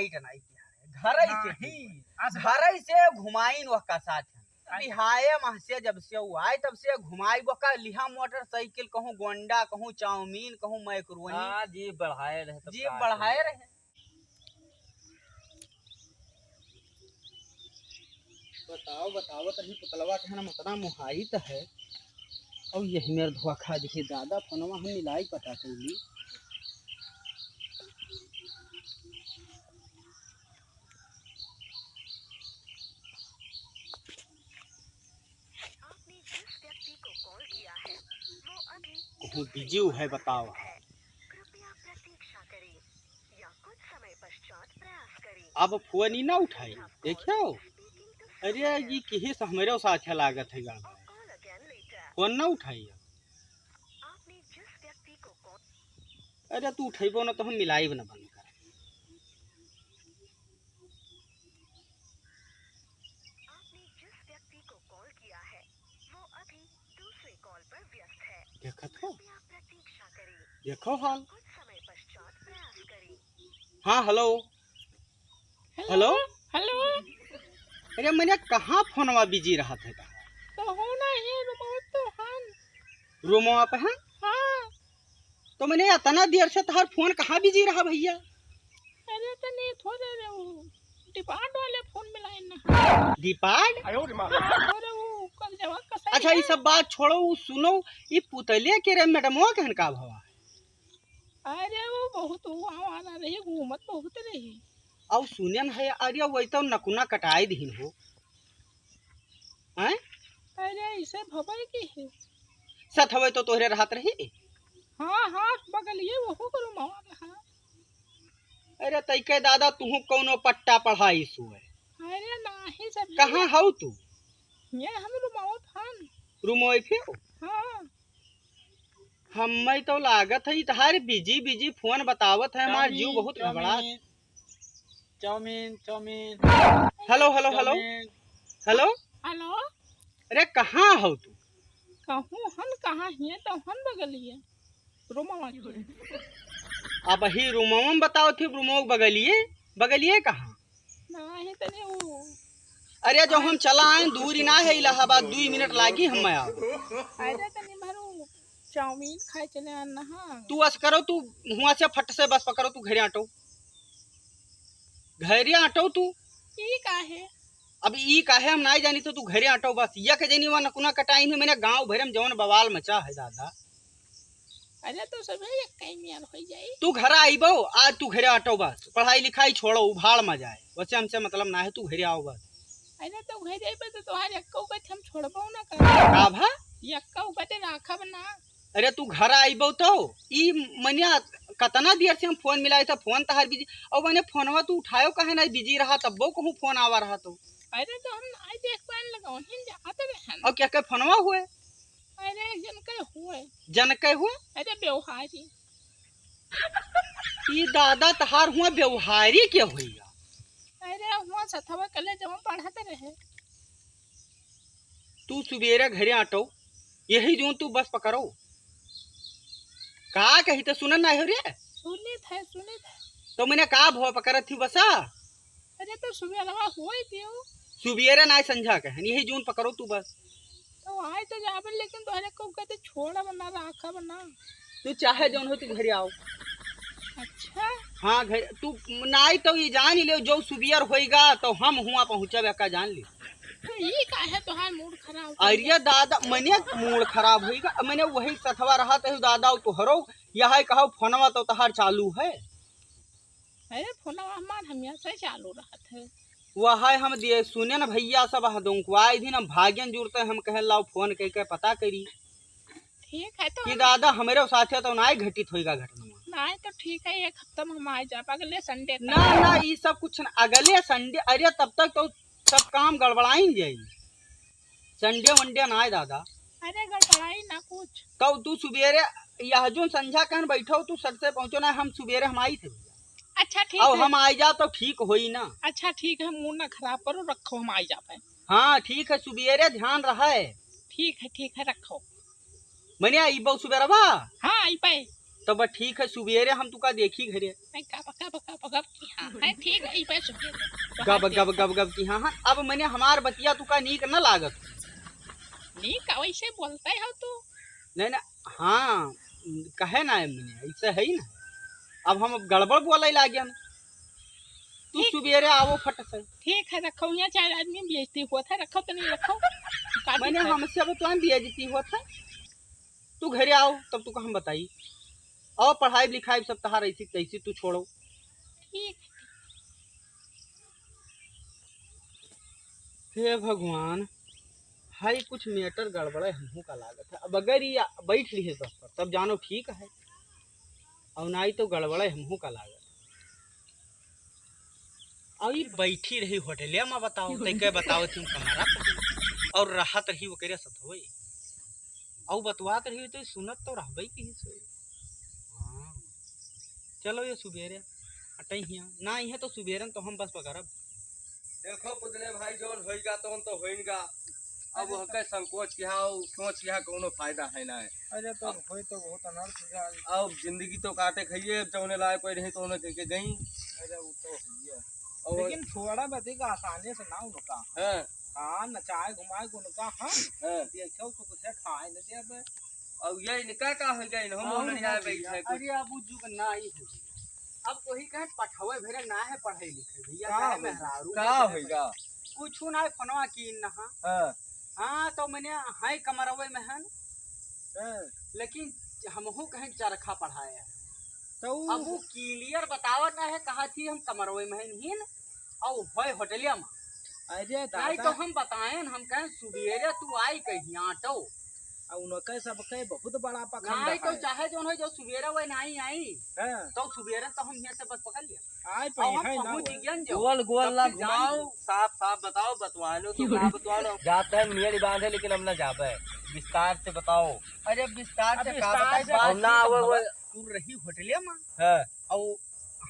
Light नहीं किया घर से घुमाइन वह का साथ बिहाय मह से जब से वो आए तब से घुमाई वो का लिहा मोटरसाइकिल कहूँ गोंडा कहूँ चाउमीन कहूँ मैक्रोनी जी बढ़ाए रहे जी बढ़ाए रहे। बताओ तभी पुतलवा कहना मतना मुहाइत है और यही मेरे धोखा दिखे दादा फोनवा हम मिलाई पता कैली वो बिजी है बताओ अब फोन ही ना उठाई देखियो अरे ये किसी से हमारे साथ लागत है गाँव फोन ना उठाई अरे तू उठेबो ना तो हम मिलाई ना बंद कर देखो हाल हाँ हेलो हेलो हेलो अरे मैंने कहाँ फोनवा बिजी रहा था तो हो ना ये रूमवा पे है हाँ तो मैंने इतना देर से तुम्हारा फोन कहाँ बिजी रहा भैया अरे तो नहीं थोड़े डिपार्ट वाले फोन मिलाए ना डिपार्ट थोड़े वो कल जवाब का अच्छा ये सब बात छोड़ो वो सुनो ये पुतले के रे मैडमवा कहन का भवा अरे वो बहुत आवारा रही घूमत बहुत रही और सुनन है अरे वही तो नकुना कटाई दीन हो हैं अरे इसे भवाई की है सत हवे तो तोहरे राहत रही हाँ हाँ बगल ये वो करो मावा रहा अरे तैके दादा तू कौनो पट्टा पढ़ाई सुए अरे नहीं सब कहाँ हो तू ये हम रुमाओ थान रूमोई फिर हाँ हमें तो लागत है तहार बिजी फोन बतावत है हमार जीव बहुत घबरा chow mein chow mein hello hello hello hello hello अरे कहाँ हो तू कहूँ हम कहाँ है तो हम बगलिए रुमावा अब ही रूमवा में बताओ थी रूमो बगलिए कहाँ नहीं तने वो अरे जो हम चला आए दूरी ना है इलाहाबाद 2 मिनट लागी हम आओ अरे तने भरो चाउमीन खाए चले आना हाँ तू बस करो तू हुआ से फट से बस पकड़ो तू घरे आटो तू ये का है अब ई काहे हम नहीं जानी तो तू घरे आटो बस या के जनी वहां नकुना कटाई में मैंने गांव भर में जवन बवाल मचा है दादा अरे तो सब एक कहीं में हो जाए तू घर आईबो आज तू घरे आटो बस पढ़ाई लिखाई छोड़ो उभाड़ में जाए वैसे हमसे मतलब ना है तू घरे आओ बस अरे तो घर जाए तो तुम्हारे अक्का का हम छोड़बो ना कर का भा अक्का का राखब ना अरे तू घर आईबो तो ई मनिया कतना देर से हम फोन मिलाए था फोन तहार बिजी और मैंने फोनवा तू उठायो काहे ना बिजी रहा तब्बो कहूं फोन आवा रहा तो अरे तो हम आई देख पान लगाओ हिन जाते रहन और क्या क्या फोनवा हुए अरे जन के हुए अरे व्यवहारी ई दादा तहार हुआ व्यवहारी क्या होइगा अरे हुआ सथवा कले जब हम पढ़ते रहे तू सुबेरे घरे आटो यही जो तू बस पकड़ो का कही तो सुनन ना हो रे सुनी थे तो मैंने का भव पकड़त थी बसा अरे तो सुबह हुई थी सुबेरे ना समझा कह यही जून पकड़ो तू बस तो आए तो जाबे लेकिन तोहरे को कहते छोड़ा बना राखा बना तू चाहे जौन हो तू घरे आओ अच्छा हाँ घर तू नाई तो ये जान ही ले जो सुबियर होएगा तो हम हुआ पहुंचे का जान ली तो ये का है तोहार मूड खराब अरे दादा मैंने मूड खराब होएगा मैंने वही सथवा रहा तो दादा तुहरो यह कहो फोनवा तो तहार चालू है अरे फोनवा हमार हमिया से चालू रहा था वह हम दिए सुने न भैया सब हदुआई दिन हम भाग्यन जुड़ते हम कह लाओ फोन कह पता करी ठीक है तो कि दादा हमारे साथ तो ना घटित होएगा घटना नहीं तो ठीक है एक हफ्ता में हम आ जा अगले संडे ना ये सब कुछ न अगले संडे अरे तब तक तो सब काम गड़बड़ाई जाएगी संडे वनडे ना दादा अरे गड़बड़ाई ना कुछ तो तू सुबेरे यह जो संझा कहन बैठो तू सर से पहुंचो ना हम सुबेरे हम आई थे अच्छा ठीक और है हम आई जा तो ठीक होई ना अच्छा ठीक है मुंह ना खराब करो रखो हम आ जा पाए हाँ ठीक है सुबेरे ध्यान रहा है ठीक है रखो मैंने आई बहु सुबेरा बा हाँ आई पाए तो बस ठीक है, सुबेरे हम तुका देखी घरे मैं गप की हाँ है ठीक है पे सुबह गब गब गब गब की। हाँ हाँ, अब मैंने हमार बतिया तुका नीक न लागत। नहीं का वैसे बोलते हो तू। नहीं ना, हाँ कहे ना मैंने ऐसे है ही ना। अब हम गड़बड़ बोले लागे, तू सुबेरे आवो फट से। ठीक है रखो, यहाँ चार आदमी बेइज्जती हुआ था, रखो तो नहीं रखो मैंने हमसे अब तो बेइज्जती हुआ था, तू घरे आओ तब तुका हम बताई। और पढ़ाई लिखाई सब तहार ऐसी तैसी तू छोड़ो। ठीक। हे भगवान, हाई कुछ मैटर गड़बड़ है हमहू का लागत है। अब अगर ये बैठ रही है बस पर तब जानो ठीक है, और नहीं तो गड़बड़ है हमहू का लागत। और ये बैठी रही होटलिया में, बताओ तैके बताओ तुम कमरा और राहत रही वो करे सत होई, और बतवात रही तो सुनत तो रहबई की सोई। हाँ चलो ये सुबेरे अटई हिया ना है तो सुबेरन तो हम बस पकड़ब। देखो पुतले भाई जोन होइगा तो होइगा, अब हके संकोच किया सोच किया कोनो फायदा है ना। अरे तो होई तो बहुत अनर्थ जाल। अब जिंदगी तो काटे खाइए, जौने लाए कोई रही तो उन्हें कह के गई। अरे वो तो है, और लेकिन थोड़ा बतेगा आसानी से ना उनका। हैं हाँ नचाए घुमाए उनका। हाँ हैं देखो तो कुछ खाए न दे। अब अब ये निका का हो गई हम नहीं आए बैठे कुछ। अरे अब जुग ना ही हो गया। अब कोई कहे पठवे भेरे ना है पढ़े लिखे भैया, का काहे होई- मेहरारू का होइगा। कुछ ना फोनवा की ना। हां हाँ तो मैंने हाई कमरवे में हन, हैं लेकिन हमहू कहीं चरखा पढ़ाए है। तो अब वो क्लियर बतावत ना है, कहा थी हम कमरवे में हिन और होय होटलिया में। अरे नहीं तो हम बताएं, हम कहें सुबेरे तू आई कहीं आटो, उनके सबके बहुत बड़ा पखंड नहीं तो है। चाहे जो हो जो सुबेरे वही नहीं आई हैं तो सुबेरे तो हम यहाँ से बस पकड़ लिया आए और पे हम है ना पहुंच गए जो। गोल गोल ना तब फिर घुमाओ, जान- साफ साफ बताओ, बतवानो तो क्या बतवानो। जाते हैं मियाँ बांधे लेकिन हम ना जाबे, विस्तार से बताओ। अरे विस्तार अब से विस्तार का बताई से बात हम ना की, तो वो तू रही होटलिया में है और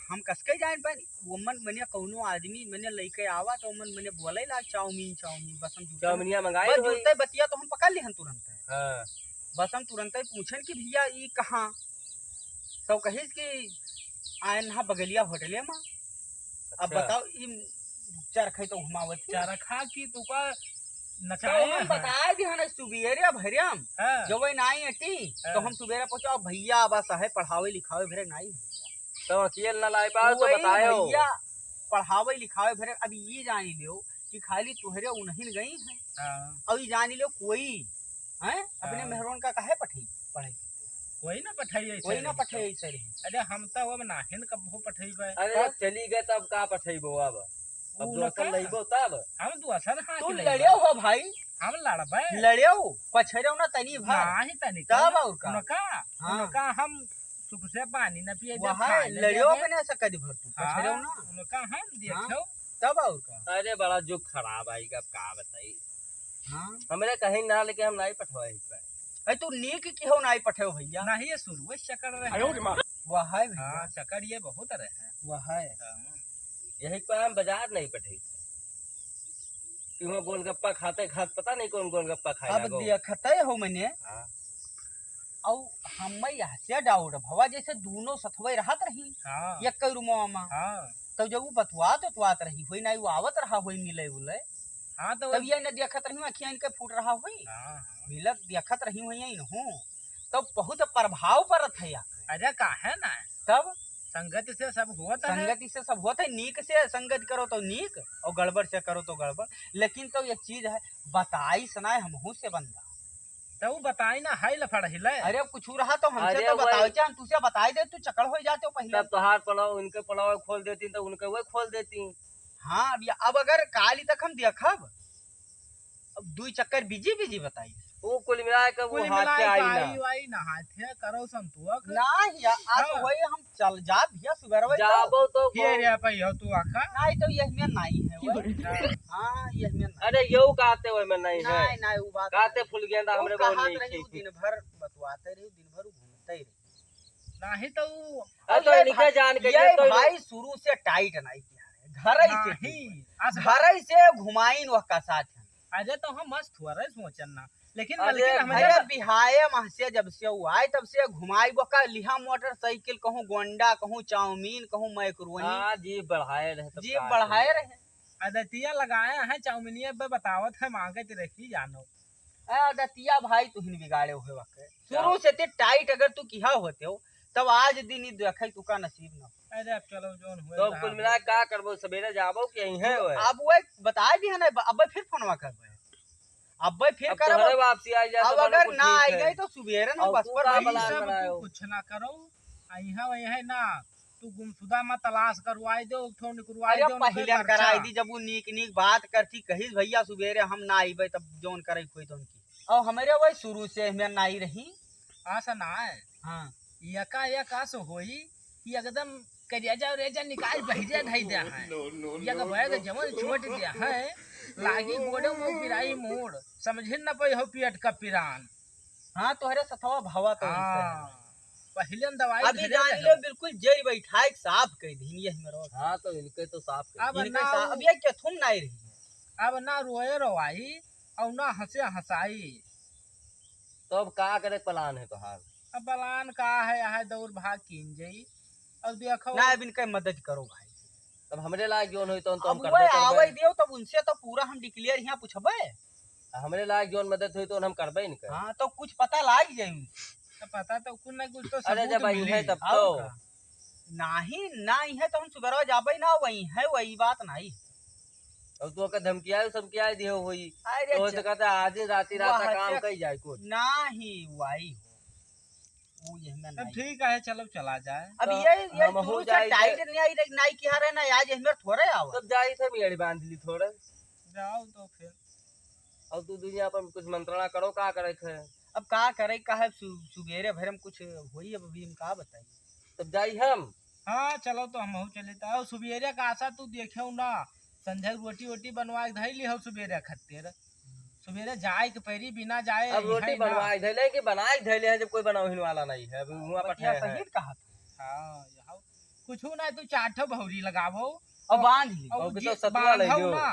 हम कसके जाए पानी वमन मैंने कौनो आदमी मैंने लेके आवा तो मन मैंने बोले ला चाउमीन चाउमीन, बस हम चाउमिनिया मंगाई बस होई। जुड़ते बतिया तो हम पकड़ लिहन तुरंत। हां बस हम तुरंत ही पूछन कि भैया ये कहाँ, तो कहिस कि आयन हा बगलिया होटलिया में। अब अच्छा। बताओ ई चरखे तो घुमावत चरखा की तुका तो नचाए हम बताए दी हने सुबेरे भरियम हैं जो वही नाई अटी तो हम सुबेरे पहुंचा भैया बस है पढ़ावे लिखावे भरे नाई तो अकेले ना लाई पाओ तो वही बताओ। भैया पढ़ावे लिखावे भरे। अब ये जानी लो कि खाली तुहरे उन्हीं गई है, हाँ और ये जानी लो कोई है अपने हाँ। मेहरोन का कहे पढ़े पढ़े वही ना पठाई कोई ना पढ़े ऐसे रही। अरे हम तो अब नाहिन कब हो पठेबे। अरे जब चली गए तब का पठेबो अब दोसर लइबो तब। हम दूसर हाँ तू के लइबे। लड़ियो हो भाई, हम लड़बे लड़ियो पछड़ियो ना तनी भर नाही तनी तब और का उनका हाँ। उनका हम सुख से पानी न पिए वहाँ लड़ियो बने से कदी भर तू पछड़ियो ना उनका हम देखो तब और का। अरे बड़ा जुग खराब आई का बताई। हाँ हमरे कहीं ना लेके हम नहीं पठवाई पे। अरे तू नीक की हो नाई पठे हो भैया। नहीं ये शुरू चक्कर रहे वह है भैया, हाँ चक्कर ये बहुत रहे। वह है। यही पर हम बाजार नहीं पठे क्यों गोलगप्पा खाते खाते पता नहीं कौन गोलगप्पा खाए अब देखते हो मैंने हाँ। और हम यहाँ से डाउट भवा जैसे दोनों सथवे रहत रही हाँ एक कई रूमवा में, हाँ तब जब वो बतवात रही हुई ना वो आवत रहा हुई मिले उले, हाँ तो तब ये न देखत रही अखियां इनके फूट रहा हुई हाँ मिलक देखत रही हुई इन हूँ तब बहुत प्रभाव पड़त है या अरे काहे ना तब संगत से सब होता है। संगति से सब होता है, नीक से संगत करो तो नीक और गड़बड़ से करो तो गड़बड़। लेकिन तो एक चीज है बताई सुनाए हमहू से बंदा, तो बताई ना हाई लफड़ हिले। अरे अब कुछ रहा तो हमसे अरे तो वही- बताओ हम तुझसे बताई दे, तू चकड़ हो जाते हो पहले। तब तोहार पड़ाव उनके पड़ाव खोल देती तो उनके वो खोल देती। हाँ अब अगर काली तक हम देखब अब दुई चक्कर बिजी बिजी बताई वो कुल मिला के वो कुल हाथ से आई मिलाई ना वाई नहाथे करो संतुक ना या आज हाँ। वही हम चल जा भैया सुबह जाबो तो ये रे पई हो तू आका। नहीं तो यह में नहीं है वो। हाँ यह में नहीं अरे यो कहते हुए मैं नहीं है नहीं नहीं वो बात कहते फुल गेंदा हमरे वो बोल कहात नहीं रही वो थी। दिन भर बतवाते रही दिन भर घूमते रही। नहीं तो अरे तो इनके जान के ये तो भाई शुरू से टाइट नहीं किया है, घर ही से नहीं घर ही से घुमाइन वह का साथ है। अरे तो हम मस्त हुआ रे सोचन ना लेकिन अरे लेकिन हमारे अरे बिहाए माह से जब से वो आए तब से घुमाई बका लिहा मोटरसाइकिल कहूँ गोंडा कहूँ चाउमीन कहूँ मैक्रोनी हाँ जी बढ़ाए रहे तब जी का बढ़ाए करें। रहे। आदतिया लगाए हैं चाउमीनिया पे बतावत है मांगे तो रखी जानो। दतिया भाई तुहिन बिगाड़े हुए वक्त शुरू से ते टाइट अगर तू किया होते हो तब आज दिन ही देखे तू का नसीब न अरे अब चलो जोन हुए तो अब कुल मिला के का करबो सवेरे जाबो कि यहीं है ओए अब वो बता दिया ना अब फिर फोनवा करबे अब फिर अब करब तोहरे वापसी आ जाए अब तो अगर कुछ ना ठीक आई है। गई तो सुबेरे ना और बस तू पर का भाई बला- सब बनायो। तू कुछ ना करो यहाँ वही है ना तू गुमशुदा में तलाश करवाई दो थोड़ी निकलवाई अरे दो पहले कराई दी जब वो नीक नीक बात करती कही भैया सुबेरे हम ना आईबे तब जोन करे कोई तो उनकी और हमारे वही शुरू से हमें ना आई रही। आशा ना है हाँ यका यका सो होई कि एकदम करिया जाओ रेजा निकाल बहिजे ढाई दे है यका बैग जमन छोट दिया है लागी गोड़े में पिराई मोड़ समझे न पई हो पेट का पिरान। हाँ तोहरे सथवा भावा तो ऐसे है। हाँ पहले दवाई अभी धरे जान रहे। लो बिल्कुल जरी बैठा एक साफ कह दी ये हमारे हाँ तो इनके तो साफ कर। अब इनके ना साफ अब ये क्या थुम नहीं रही है। अब ना रोए रोवाई और ना हंसे हंसाई। तो अब का करे प्लान है तोहार। अब बलान का है दौड़ भाग कीन जाई अब देखो ना अब इनका मदद करो भाई तब हमरे लायक जोन होई तो हम अब करबे वो आवे करबे। दियो तब उनसे तो पूरा हम डिक्लेयर यहाँ पूछबे। हमरे लायक जोन मदद हुई तो हम करबे नहीं कर। हाँ तो कुछ पता लाग जाई तो पता तो कुछ ना कुछ तो अरे सबूत जब आई मिली। है तब और तो का? नहीं ना ही है तो हम सुबह जाबे ना वही है वही बात नहीं। अब तू का धमकिया सब क्या दियो होई अरे तो से कहता आज राती रात वहाँ काम से- कई जाए कुछ। ना ही वही हो वो ये में तब नहीं। ठीक है चलो चला जाए। अब तो ये हम हो शुरू से जाए टाइट नहीं आई नहीं किया रहे ना आज हमें थोड़े आओ तब जाई थे मेरी बांध ली थोड़े। जाओ तो फिर अब तू दुनिया पर कुछ मंत्रणा करो का करे थे। अब का करे का है सुबेरे भर हम कुछ होई अब अभी हम का बताई। तब जाई हम हाँ चलो तो हम चले तो सुबेरे का आशा तू देखे ना संध्या रोटी वोटी बनवा के धैली हो सुबेरे खत्तेर सुबेरे जाए के पैरी बिना जाए अब रोटी है ना। बनवाए धैले कि बनाए धैले है जब कोई बनावे वाला नहीं है। अब हुआ पर बतिया है सही कहा था। हाँ यहाँ कुछ ना तू चाठो भौरी लगावो अब बांध ली और और भी जे तो सतुआ ले बांधो लियो। ना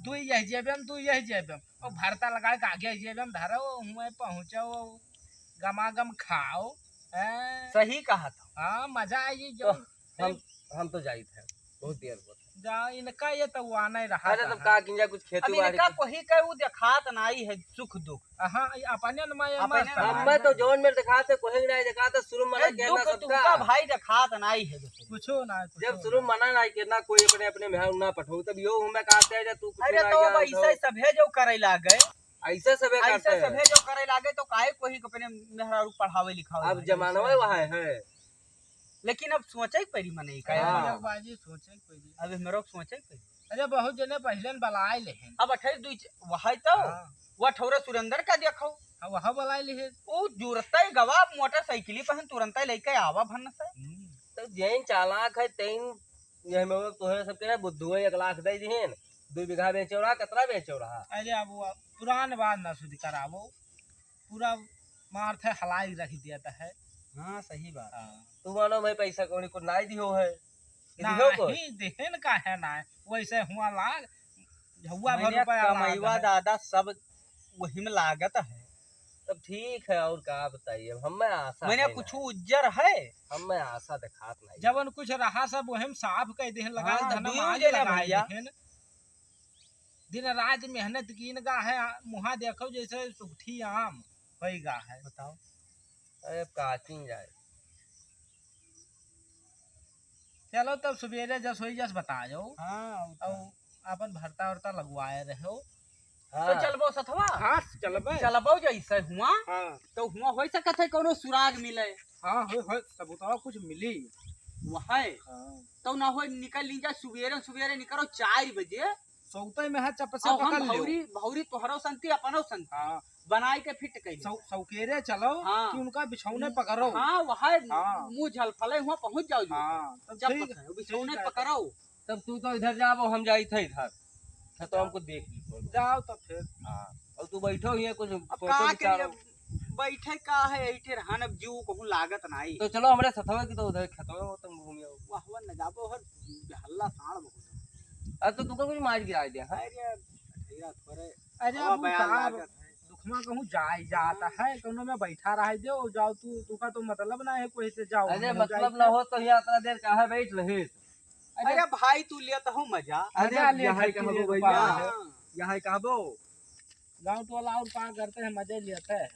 तू यही जेबम तू यही जेबम और भरता लगा के आगे जेबम धरो हुए पहुंचो गमागम खाओ हैं? सही कहा था। हाँ मजा आई जो हम तो जाई थे बहुत देर हो जा इनका ये तो आना ही रहा अरे तब का किंजा कुछ अब खेती बाड़ी इनका कोई कहे दिखात नहीं है सुख दुख हाँ अपने न मैं अपने मस्त न- है। हम तो जोन में दिखाते कोई नहीं दिखाते शुरू मना दुख कहना तुमका सबका। भाई दिखात नहीं है दूसरे। कुछो ना जब शुरू मना नहीं कहना कोई अपने अपने में ना पठाऊ तब यो हमें कहते हैं तू कुछ अरे ना तो अब जानत हो। ऐसे सभे जो करे लागे ऐसे सबे करते ऐसे हैं। सभे जो करे लागे तो काहे कोई अपने मेहरारू पढ़ावे लिखावे अब लागे। जमाना वहाँ है। लेकिन अब सोचे ही पड़ी मने का हाँ। बाजी सोचे कोई भी। अब मेरे को सोचे ही पड़ी। अरे बहुत जने पहले बलाए लेहन अब 28 वही तो हाँ वो ठौरे सुरेंद्र का देखो वह बलाए लेहे वो जुरता ही गवा मोटरसाइकिल पहन तुरंत ही लेके आवा भन्न से। तो जैन चालाक है तैन ये में तोहरे सबके ना बुद्धू 1 लाख दे दिहन 2 बीघा बेचो रहा कितना बेचो रहा। अरे अब वो पुरान बात ना शुद्ध करावो पूरा मार थे हलाई रख दिया था है। हाँ सही बात। तू मानो मैं पैसा कौन को नहीं दियो है दियो को नहीं देहन का है ना वैसे हुआ लाग हुआ भर मैंने रुपया कमैवा लाग है। दादा सब वही में लागत है। तब ठीक है और क्या बताइए अब हमें आशा मैंने है कुछ ना। उज्जर है हमें आशा दिखात नहीं। जबन कुछ रहा सब वही साफ कह देहन लगा हाँ, धन दुइयों माज जने लगाए भैया। देहन दिन रात मेहनत कीन गा है मुहा देखो जैसे सुखी आम होई गा है। बताओ। अरे काचिन जाए चलो तब सवेरे जस होई जस बता जाओ हाँ और अपन भरता वर्ता लगवाए रहो। तो चलबो सथवा हाँ चलबे चलबो जैसे हुआ हाँ तो हुआ हो सकत है कोनो सुराग मिले हाँ हो सबूतवा कुछ मिली। वहाँ हाँ तो ना हो निकल लीजा सुबेरे सुबेरे निकलो 4 बजे सौते में है चप से और पकड़ हम लो। भौरी भौरी तोहरो संती अपनो संती हाँ बनाई के फिट कई सौकेरे चलो हाँ। कि उनका बिछौने पकड़ो। हाँ वहाँ हाँ। मुंह झलफले हुआ पहुंच जाओ जो। हाँ तब जब ठीक पकड़ो, बिछौने ठीक है। पकड़ो। तब तू तो इधर जाओ हम जाई थे इधर तो हमको देख ली। जाओ तो फिर हाँ और तू बैठो ही कुछ अब सोचो का विचारो। करिए बैठे का है ऐठे रहन अब जीव कहूं लागत नहीं। तो चलो हमारे सथवा की तो उधर खेतवा में तुम घूम आओ। वाह न जाबो हर हल्ला साण बहुत। अब तो तुमको कुछ मार गिरा दिया हाँ? अरे ठेरा थोड़े अरे हवा अब बयान का लागत है। दुख दुखमा कहूँ जाता है कोनो में बैठा रह दो जाओ तू का तो मतलब ना है कोई से जाओ अरे मतलब ना हो तो यहाँ इतना देर कहाँ बैठ रहे? अरे भाई तू लेता हूँ मजा। अरे यहाँ कहाँ भैया, यहाँ कहाँ बो? गाँव टोला और पार करते हैं मजे लेते हैं।